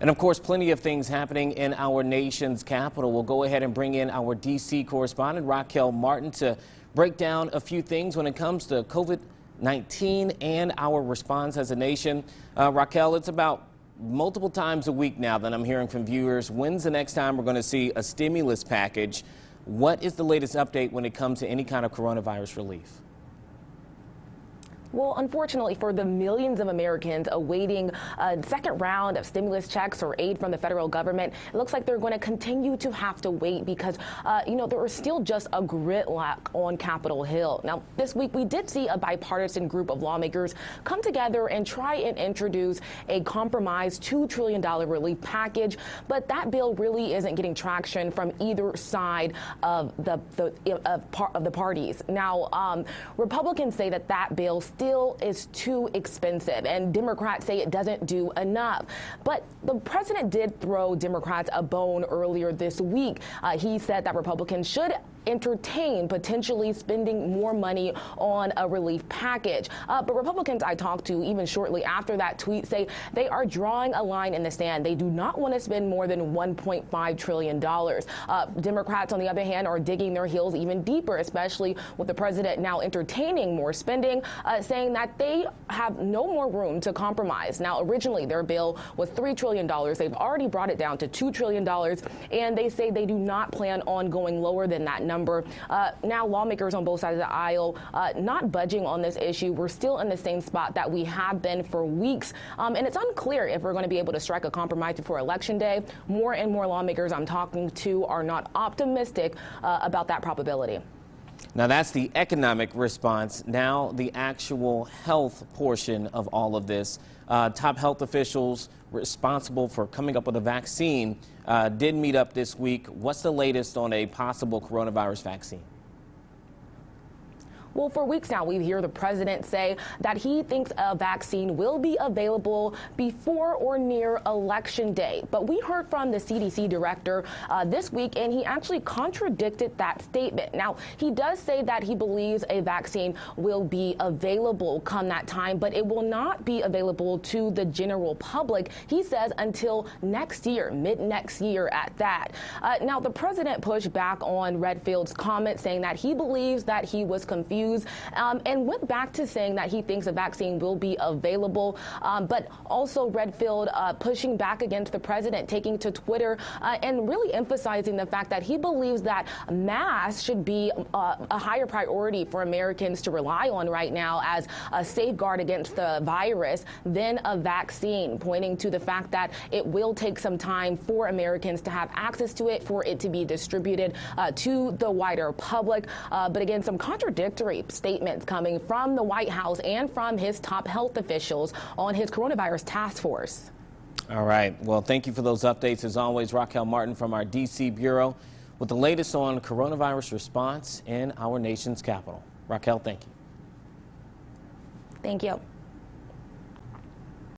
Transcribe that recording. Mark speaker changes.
Speaker 1: And of course, plenty of things happening in our nation's capital. We'll go ahead and bring in our D.C. correspondent Raquel Martin to break down a few things when it comes to COVID-19 and our response as a nation. Raquel, it's about multiple times a week now that I'm hearing from viewers. When's the next time we're going to see a stimulus package? What is the latest update when it comes to any kind of coronavirus relief?
Speaker 2: Well, unfortunately for the millions of Americans awaiting a second round of stimulus checks or aid from the federal government, it looks like they're going to continue to have to wait because, there is still just a gridlock on Capitol Hill. Now, this week we did see a bipartisan group of lawmakers come together and try and introduce a compromised $2 trillion relief package, but that bill really isn't getting traction from either side of the parties. Now, Republicans say that bill still is too expensive, and Democrats say it doesn't do enough. But the president did throw Democrats a bone earlier this week. He said that Republicans should entertain potentially spending more money on a relief package. But Republicans I talked to, even shortly after that tweet, say they are drawing a line in the sand. They do not want to spend more than $1.5 trillion. Democrats, on the other hand, are digging their heels even deeper, especially with the president now entertaining more spending, saying that they have no more room to compromise. Now, originally their bill was $3 trillion. They've already brought it down to $2 trillion, and they say they do not plan on going lower than that number. Now, lawmakers on both sides of the aisle not budging on this issue. We're still in the same spot that we have been for weeks, and it's unclear if we're going to be able to strike a compromise before Election Day. More and more lawmakers I'm talking to are not optimistic about that probability.
Speaker 1: Now, that's the economic response. Now, the actual health portion of all of this. Top health officials responsible for coming up with a vaccine did meet up this week. What's the latest on a possible coronavirus vaccine?
Speaker 2: Well, for weeks now, we hear the president say that he thinks a vaccine will be available before or near Election Day. But we heard from the CDC director this week, and he actually contradicted that statement. Now, he does say that he believes a vaccine will be available come that time, but it will not be available to the general public, he says, until next year, mid-next year at that. Now, the president pushed back on Redfield's comment, saying that he believes that he was confused, and went back to saying that he thinks a vaccine will be available, but also Redfield pushing back against the president, taking to Twitter and really emphasizing the fact that he believes that masks should be a higher priority for Americans to rely on right now as a safeguard against the virus than a vaccine, pointing to the fact that it will take some time for Americans to have access to it, for it to be distributed to the wider public. But again, some contradictory statements coming from the White House and from his top health officials on his coronavirus task force.
Speaker 1: All right. Well, thank you for those updates. As always, Raquel Martin from our D.C. Bureau with the latest on coronavirus response in our nation's capital. Raquel, thank you.
Speaker 2: Thank you.